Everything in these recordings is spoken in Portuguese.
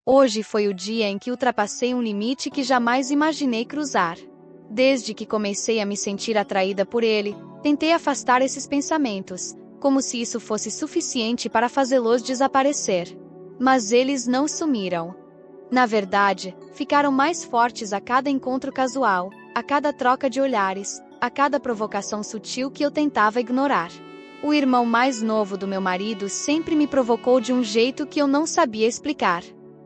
Hoje foi o dia em que ultrapassei um limite que jamais imaginei cruzar. Desde que comecei a me sentir atraída por ele, tentei afastar esses pensamentos, como se isso fosse suficiente para fazê-los desaparecer. Mas eles não sumiram. Na verdade, ficaram mais fortes a cada encontro casual, a cada troca de olhares, a cada provocação sutil que eu tentava ignorar. O irmão mais novo do meu marido sempre me provocou de um jeito que eu não sabia explicar.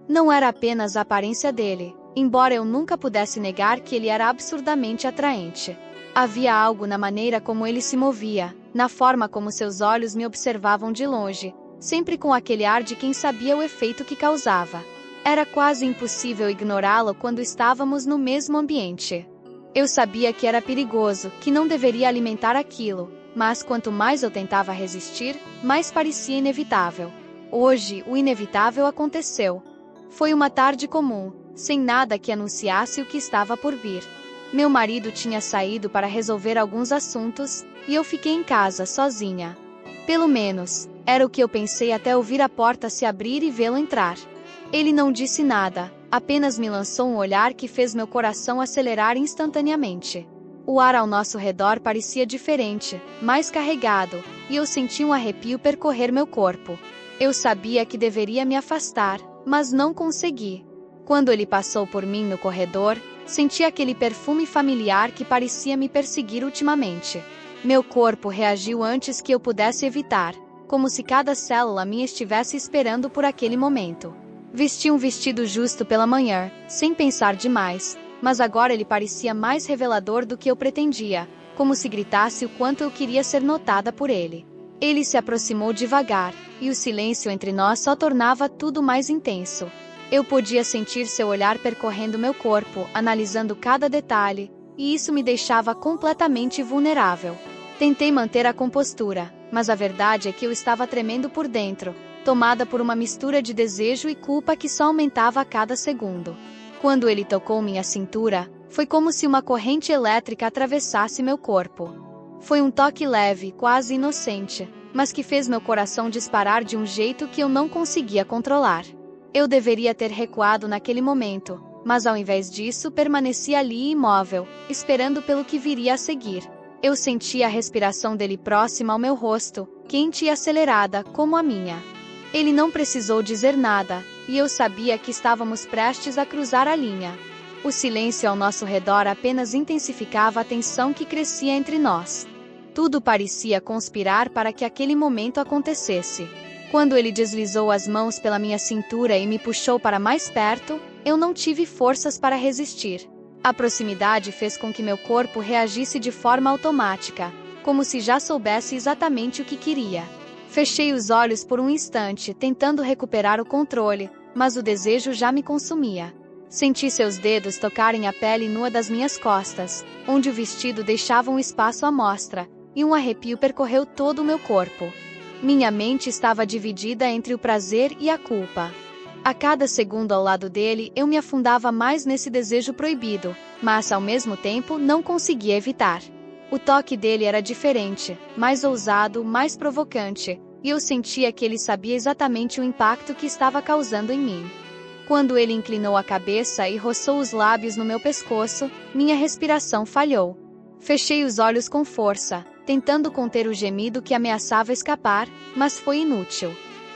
Não era apenas a aparência dele, embora eu nunca pudesse negar que ele era absurdamente atraente. Havia algo na maneira como ele se movia, na forma como seus olhos me observavam de longe, sempre com aquele ar de quem sabia o efeito que causava. Era quase impossível ignorá-lo quando estávamos no mesmo ambiente. Eu sabia que era perigoso, que não deveria alimentar aquilo, mas quanto mais eu tentava resistir, mais parecia inevitável. Hoje, o inevitável aconteceu. Foi uma tarde comum, sem nada que anunciasse o que estava por vir. Meu marido tinha saído para resolver alguns assuntos, e eu fiquei em casa sozinha. Pelo menos, era o que eu pensei até ouvir a porta se abrir e vê-lo entrar. Ele não disse nada, apenas me lançou um olhar que fez meu coração acelerar instantaneamente. O ar ao nosso redor parecia diferente, mais carregado, e eu senti um arrepio percorrer meu corpo. Eu sabia que deveria me afastar, mas não consegui. Quando ele passou por mim no corredor, senti aquele perfume familiar que parecia me perseguir ultimamente. Meu corpo reagiu antes que eu pudesse evitar, como se cada célula minha estivesse esperando por aquele momento. Vesti um vestido justo pela manhã, sem pensar demais, mas agora ele parecia mais revelador do que eu pretendia, como se gritasse o quanto eu queria ser notada por ele. Ele se aproximou devagar, e o silêncio entre nós só tornava tudo mais intenso. Eu podia sentir seu olhar percorrendo meu corpo, analisando cada detalhe, e isso me deixava completamente vulnerável. Tentei manter a compostura, mas a verdade é que eu estava tremendo por dentro, tomada por uma mistura de desejo e culpa que só aumentava a cada segundo. Quando ele tocou minha cintura, foi como se uma corrente elétrica atravessasse meu corpo. Foi um toque leve, quase inocente, mas que fez meu coração disparar de um jeito que eu não conseguia controlar. Eu deveria ter recuado naquele momento, mas ao invés disso permaneci ali imóvel, esperando pelo que viria a seguir. Eu sentia a respiração dele próxima ao meu rosto, quente e acelerada, como a minha. Ele não precisou dizer nada, e eu sabia que estávamos prestes a cruzar a linha. O silêncio ao nosso redor apenas intensificava a tensão que crescia entre nós. Tudo parecia conspirar para que aquele momento acontecesse. Quando ele deslizou as mãos pela minha cintura e me puxou para mais perto, eu não tive forças para resistir. A proximidade fez com que meu corpo reagisse de forma automática, como se já soubesse exatamente o que queria. Fechei os olhos por um instante, tentando recuperar o controle, mas o desejo já me consumia. Senti seus dedos tocarem a pele nua das minhas costas, onde o vestido deixava um espaço à mostra, e um arrepio percorreu todo o meu corpo. Minha mente estava dividida entre o prazer e a culpa. A cada segundo ao lado dele, eu me afundava mais nesse desejo proibido, mas ao mesmo tempo não conseguia evitar. O toque dele era diferente, mais ousado, mais provocante, e eu sentia que ele sabia exatamente o impacto que estava causando em mim. Quando ele inclinou a cabeça e roçou os lábios no meu pescoço, minha respiração falhou. Fechei os olhos com força, tentando conter o gemido que ameaçava escapar, mas foi inútil.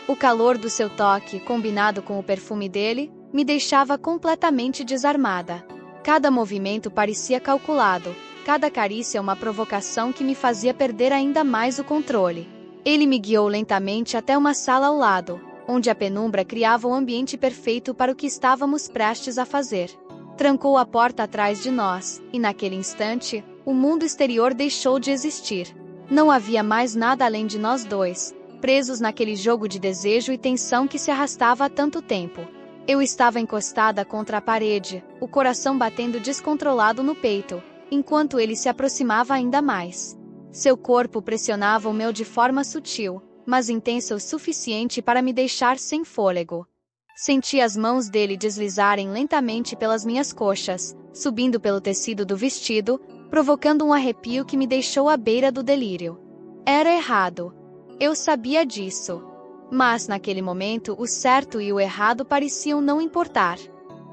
O calor do seu toque, combinado com o perfume dele, me deixava completamente desarmada. Cada movimento parecia calculado, cada carícia uma provocação que me fazia perder ainda mais o controle. Ele me guiou lentamente até uma sala ao lado, onde a penumbra criava um ambiente perfeito para o que estávamos prestes a fazer. Trancou a porta atrás de nós, e naquele instante, o mundo exterior deixou de existir. Não havia mais nada além de nós dois, presos naquele jogo de desejo e tensão que se arrastava há tanto tempo. Eu estava encostada contra a parede, o coração batendo descontrolado no peito, enquanto ele se aproximava ainda mais. Seu corpo pressionava o meu de forma sutil, mas intensa o suficiente para me deixar sem fôlego. Senti as mãos dele deslizarem lentamente pelas minhas coxas, subindo pelo tecido do vestido, provocando um arrepio que me deixou à beira do delírio. Era errado. Eu sabia disso. Mas, naquele momento, o certo e o errado pareciam não importar.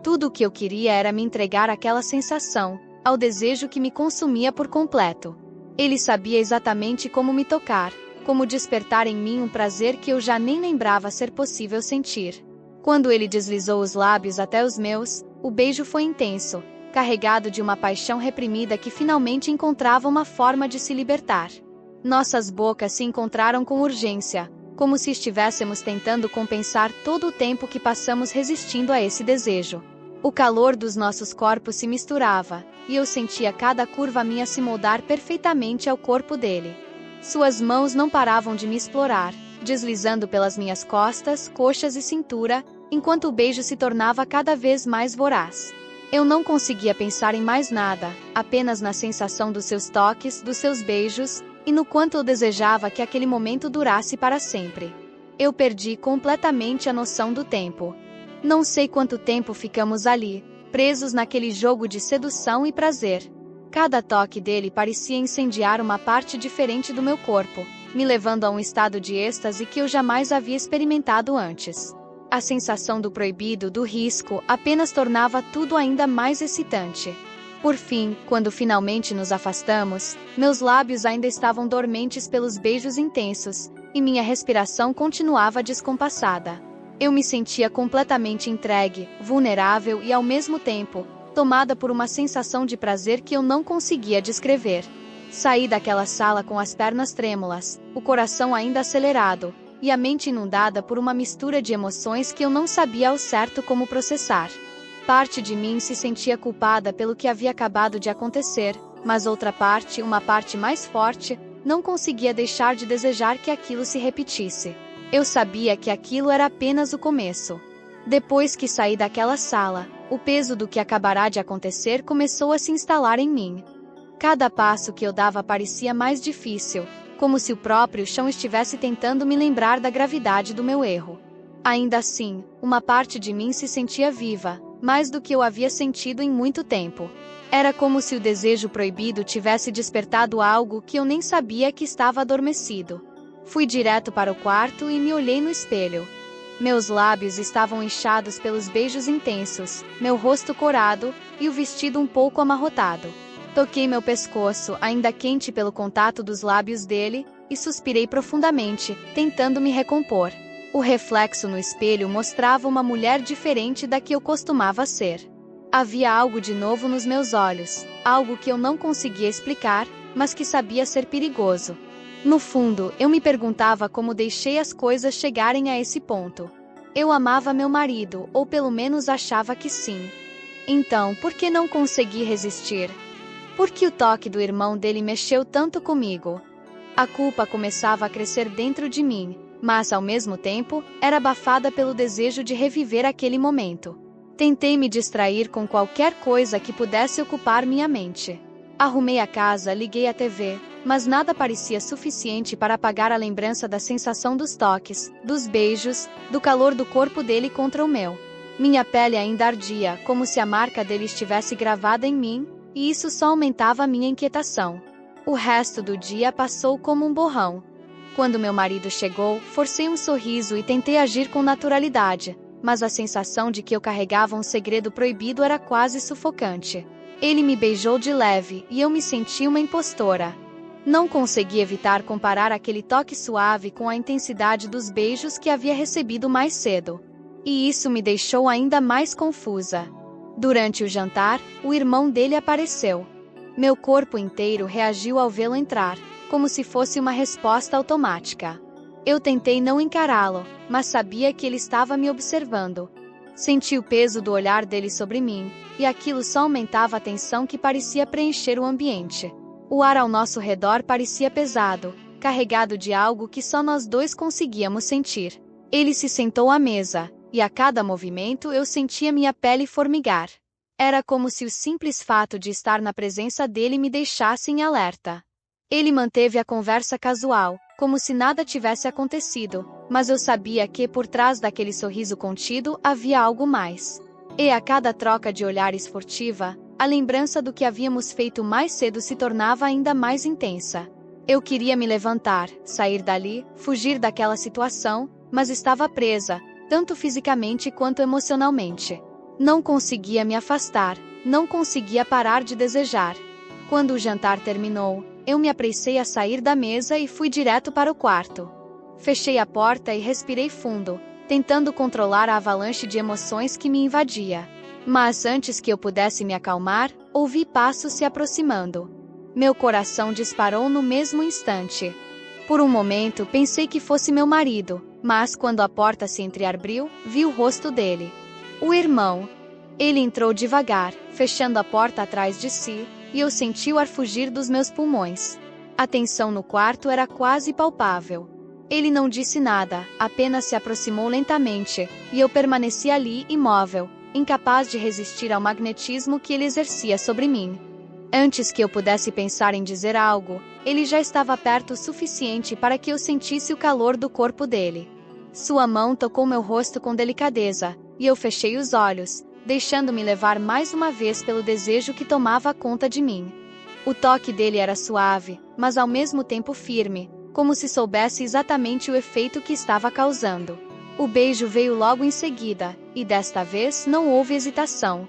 Tudo o que eu queria era me entregar àquela sensação, ao desejo que me consumia por completo. Ele sabia exatamente como me tocar, como despertar em mim um prazer que eu já nem lembrava ser possível sentir. Quando ele deslizou os lábios até os meus, o beijo foi intenso, carregado de uma paixão reprimida que finalmente encontrava uma forma de se libertar. Nossas bocas se encontraram com urgência, como se estivéssemos tentando compensar todo o tempo que passamos resistindo a esse desejo. O calor dos nossos corpos se misturava, e eu sentia cada curva minha se moldar perfeitamente ao corpo dele. Suas mãos não paravam de me explorar, deslizando pelas minhas costas, coxas e cintura, enquanto o beijo se tornava cada vez mais voraz. Eu não conseguia pensar em mais nada, apenas na sensação dos seus toques, dos seus beijos, e no quanto eu desejava que aquele momento durasse para sempre. Eu perdi completamente a noção do tempo. Não sei quanto tempo ficamos ali, presos naquele jogo de sedução e prazer. Cada toque dele parecia incendiar uma parte diferente do meu corpo, me levando a um estado de êxtase que eu jamais havia experimentado antes. A sensação do proibido, do risco, apenas tornava tudo ainda mais excitante. Por fim, quando finalmente nos afastamos, meus lábios ainda estavam dormentes pelos beijos intensos, e minha respiração continuava descompassada. Eu me sentia completamente entregue, vulnerável e ao mesmo tempo, tomada por uma sensação de prazer que eu não conseguia descrever. Saí daquela sala com as pernas trêmulas, o coração ainda acelerado, e a mente inundada por uma mistura de emoções que eu não sabia ao certo como processar. Parte de mim se sentia culpada pelo que havia acabado de acontecer, mas outra parte, uma parte mais forte, não conseguia deixar de desejar que aquilo se repetisse. Eu sabia que aquilo era apenas o começo. Depois que saí daquela sala, o peso do que acabará de acontecer começou a se instalar em mim. Cada passo que eu dava parecia mais difícil, como se o próprio chão estivesse tentando me lembrar da gravidade do meu erro. Ainda assim, uma parte de mim se sentia viva, mais do que eu havia sentido em muito tempo. Era como se o desejo proibido tivesse despertado algo que eu nem sabia que estava adormecido. Fui direto para o quarto e me olhei no espelho. Meus lábios estavam inchados pelos beijos intensos, meu rosto corado e o vestido um pouco amarrotado. Toquei meu pescoço, ainda quente pelo contato dos lábios dele, e suspirei profundamente, tentando me recompor. O reflexo no espelho mostrava uma mulher diferente da que eu costumava ser. Havia algo de novo nos meus olhos, algo que eu não conseguia explicar, mas que sabia ser perigoso. No fundo, eu me perguntava como deixei as coisas chegarem a esse ponto. Eu amava meu marido, ou pelo menos achava que sim. Então, por que não consegui resistir? Por que o toque do irmão dele mexeu tanto comigo? A culpa começava a crescer dentro de mim, mas, ao mesmo tempo, era abafada pelo desejo de reviver aquele momento. Tentei me distrair com qualquer coisa que pudesse ocupar minha mente. Arrumei a casa, liguei a TV, mas nada parecia suficiente para apagar a lembrança da sensação dos toques, dos beijos, do calor do corpo dele contra o meu. Minha pele ainda ardia, como se a marca dele estivesse gravada em mim, e isso só aumentava a minha inquietação. O resto do dia passou como um borrão. Quando meu marido chegou, forcei um sorriso e tentei agir com naturalidade, mas a sensação de que eu carregava um segredo proibido era quase sufocante. Ele me beijou de leve e eu me senti uma impostora. Não consegui evitar comparar aquele toque suave com a intensidade dos beijos que havia recebido mais cedo. E isso me deixou ainda mais confusa. Durante o jantar, o irmão dele apareceu. Meu corpo inteiro reagiu ao vê-lo entrar, como se fosse uma resposta automática. Eu tentei não encará-lo, mas sabia que ele estava me observando. Senti o peso do olhar dele sobre mim, e aquilo só aumentava a tensão que parecia preencher o ambiente. O ar ao nosso redor parecia pesado, carregado de algo que só nós dois conseguíamos sentir. Ele se sentou à mesa, e a cada movimento eu sentia minha pele formigar. Era como se o simples fato de estar na presença dele me deixasse em alerta. Ele manteve a conversa casual, como se nada tivesse acontecido, mas eu sabia que por trás daquele sorriso contido havia algo mais. E a cada troca de olhares furtiva, a lembrança do que havíamos feito mais cedo se tornava ainda mais intensa. Eu queria me levantar, sair dali, fugir daquela situação, mas estava presa, tanto fisicamente quanto emocionalmente. Não conseguia me afastar, não conseguia parar de desejar. Quando o jantar terminou, eu me apressei a sair da mesa e fui direto para o quarto. Fechei a porta e respirei fundo, tentando controlar a avalanche de emoções que me invadia. Mas antes que eu pudesse me acalmar, ouvi passos se aproximando. Meu coração disparou no mesmo instante. Por um momento pensei que fosse meu marido, mas quando a porta se entreabriu, vi o rosto dele. O irmão. Ele entrou devagar, fechando a porta atrás de si, e eu senti o ar fugir dos meus pulmões. A tensão no quarto era quase palpável. Ele não disse nada, apenas se aproximou lentamente, e eu permaneci ali imóvel, incapaz de resistir ao magnetismo que ele exercia sobre mim. Antes que eu pudesse pensar em dizer algo, ele já estava perto o suficiente para que eu sentisse o calor do corpo dele. Sua mão tocou meu rosto com delicadeza, e eu fechei os olhos, deixando-me levar mais uma vez pelo desejo que tomava conta de mim. O toque dele era suave, mas ao mesmo tempo firme, como se soubesse exatamente o efeito que estava causando. O beijo veio logo em seguida, e desta vez não houve hesitação.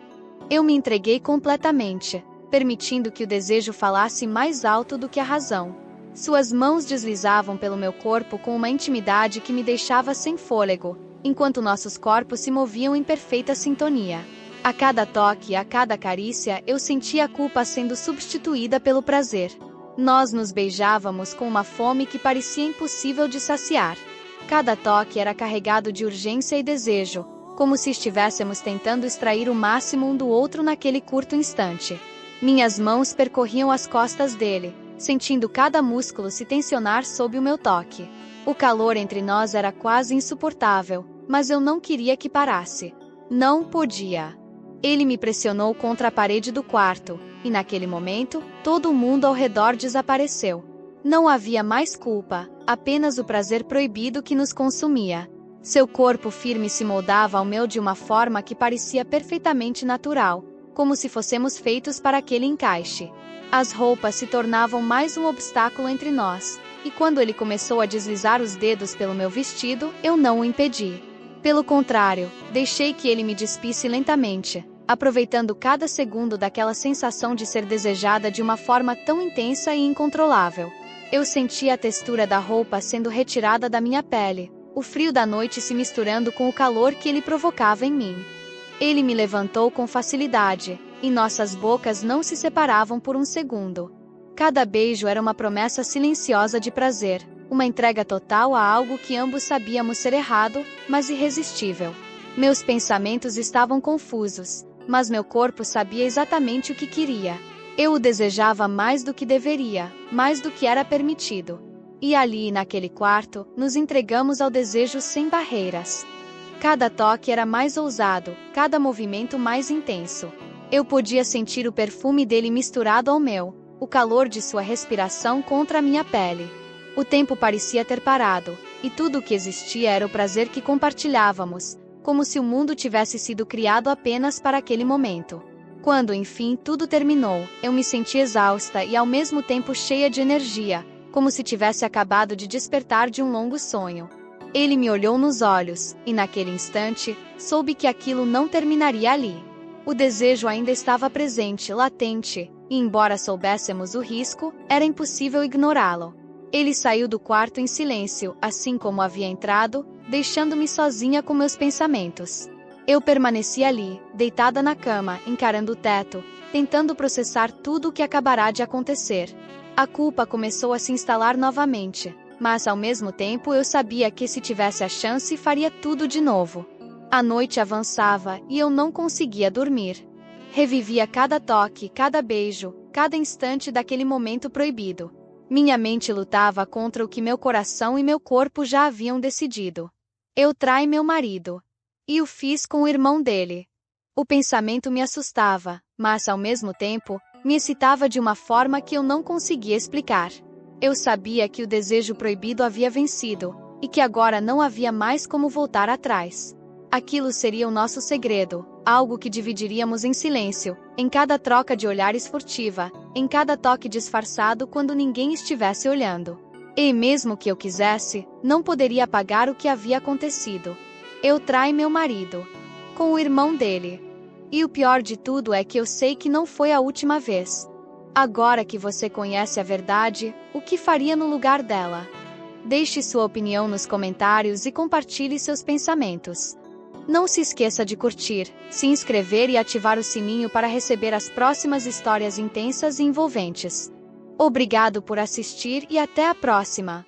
Eu me entreguei completamente, permitindo que o desejo falasse mais alto do que a razão. Suas mãos deslizavam pelo meu corpo com uma intimidade que me deixava sem fôlego, enquanto nossos corpos se moviam em perfeita sintonia. A cada toque e a cada carícia eu sentia a culpa sendo substituída pelo prazer. Nós nos beijávamos com uma fome que parecia impossível de saciar. Cada toque era carregado de urgência e desejo, como se estivéssemos tentando extrair o máximo um do outro naquele curto instante. Minhas mãos percorriam as costas dele, sentindo cada músculo se tensionar sob o meu toque. O calor entre nós era quase insuportável, mas eu não queria que parasse. Não podia. Ele me pressionou contra a parede do quarto, e naquele momento, todo o mundo ao redor desapareceu. Não havia mais culpa, apenas o prazer proibido que nos consumia. Seu corpo firme se moldava ao meu de uma forma que parecia perfeitamente natural, como se fôssemos feitos para aquele encaixe. As roupas se tornavam mais um obstáculo entre nós, e quando ele começou a deslizar os dedos pelo meu vestido, eu não o impedi. Pelo contrário, deixei que ele me despisse lentamente, aproveitando cada segundo daquela sensação de ser desejada de uma forma tão intensa e incontrolável. Eu sentia a textura da roupa sendo retirada da minha pele, o frio da noite se misturando com o calor que ele provocava em mim. Ele me levantou com facilidade, e nossas bocas não se separavam por um segundo. Cada beijo era uma promessa silenciosa de prazer, uma entrega total a algo que ambos sabíamos ser errado, mas irresistível. Meus pensamentos estavam confusos, mas meu corpo sabia exatamente o que queria. Eu o desejava mais do que deveria, mais do que era permitido. E ali, naquele quarto, nos entregamos ao desejo sem barreiras. Cada toque era mais ousado, cada movimento mais intenso. Eu podia sentir o perfume dele misturado ao meu, o calor de sua respiração contra a minha pele. O tempo parecia ter parado, e tudo o que existia era o prazer que compartilhávamos, como se o mundo tivesse sido criado apenas para aquele momento. Quando, enfim, tudo terminou, eu me senti exausta e ao mesmo tempo cheia de energia, como se tivesse acabado de despertar de um longo sonho. Ele me olhou nos olhos, e naquele instante, soube que aquilo não terminaria ali. O desejo ainda estava presente, latente, e embora soubéssemos o risco, era impossível ignorá-lo. Ele saiu do quarto em silêncio, assim como havia entrado, deixando-me sozinha com meus pensamentos. Eu permaneci ali, deitada na cama, encarando o teto, tentando processar tudo o que acabará de acontecer. A culpa começou a se instalar novamente, mas ao mesmo tempo eu sabia que se tivesse a chance faria tudo de novo. A noite avançava e eu não conseguia dormir. Revivia cada toque, cada beijo, cada instante daquele momento proibido. Minha mente lutava contra o que meu coração e meu corpo já haviam decidido. Eu traí meu marido. E o fiz com o irmão dele. O pensamento me assustava, mas ao mesmo tempo, me excitava de uma forma que eu não conseguia explicar. Eu sabia que o desejo proibido havia vencido, e que agora não havia mais como voltar atrás. Aquilo seria o nosso segredo, algo que dividiríamos em silêncio, em cada troca de olhares furtiva, em cada toque disfarçado quando ninguém estivesse olhando. E mesmo que eu quisesse, não poderia apagar o que havia acontecido. Eu traí meu marido com o irmão dele. E o pior de tudo é que eu sei que não foi a última vez. Agora que você conhece a verdade, o que faria no lugar dela? Deixe sua opinião nos comentários e compartilhe seus pensamentos. Não se esqueça de curtir, se inscrever e ativar o sininho para receber as próximas histórias intensas e envolventes. Obrigado por assistir e até a próxima!